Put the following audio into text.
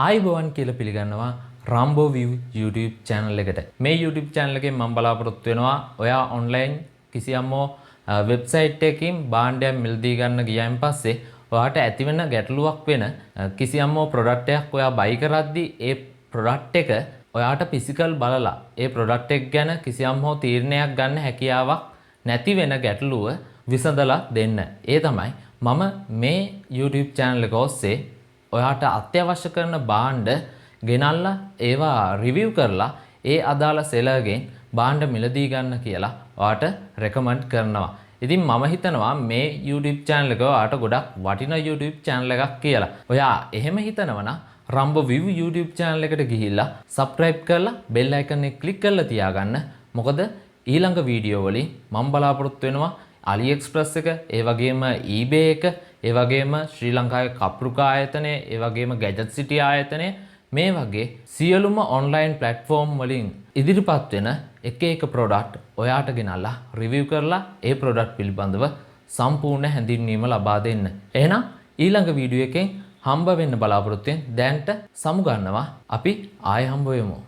ආයිබෝවන් කියලා පිළිගන්නවා Rambo View YouTube channel එකට. මේ YouTube channel එකෙන් මම බලාපොරොත්තු වෙනවා ඔයා online කිසියම් website එකකින් භාණ්ඩයක් මිලදී ගන්න ගියයින් පස්සේ ඔයාට ඇතිවෙන ගැටලුවක් වෙන කිසියම් product එකක් ඔයා buy කරද්දී ඒ product එක ඔයාට physical බලලා ඒ product එක ගැන කිසියම් තීරණයක් ගන්න හැකියාවක් නැති වෙන ගැටලුව විසඳලා දෙන්න. ඒ තමයි මම මේ YouTube channel එක ඔස්සේ ඔයාට අත්‍යවශ්‍ය කරන භාණ්ඩ ගෙනල්ලා ඒවා රිවිව් කරලා ඒ අදාළ සෙලර්ගෙන් භාණ්ඩ මිලදී ගන්න කියලා ඔයාට රෙකමන්ඩ් කරනවා. ඉතින් මම හිතනවා මේ YouTube channel එක ඔයාට ගොඩක් වටිනා YouTube channel එකක් කියලා. ඔයා එහෙම හිතනවා නම් Rambo View YouTube channel එකට ගිහිල්ලා subscribe කරලා bell icon එක click කරලා තියාගන්න. මොකද ඊළඟ වීඩියෝ වලින් මම බලාපොරොත්තු වෙනවා AliExpress එක, ඒ වගේම eBay එක, ඒ වගේම ශ්‍රී ලංකාවේ කප්රුකා ආයතනය, ඒ වගේම Gadget City ආයතනය මේ වගේ සියලුම online platform වලින් ඉදිරිපත් වෙන එක product ඔයාට ගෙනල්ලා review කරලා ඒ product පිළිබඳව සම්පූර්ණ හැඳින්වීම ලබා දෙන්න. එහෙනම් ඊළඟ වීඩියෝ එකෙන් හම්බ වෙන්න බලාපොරොත්තු වෙන දැන්ට සමු ගන්නවා. අපි ආයෙ හම්බ වෙමු.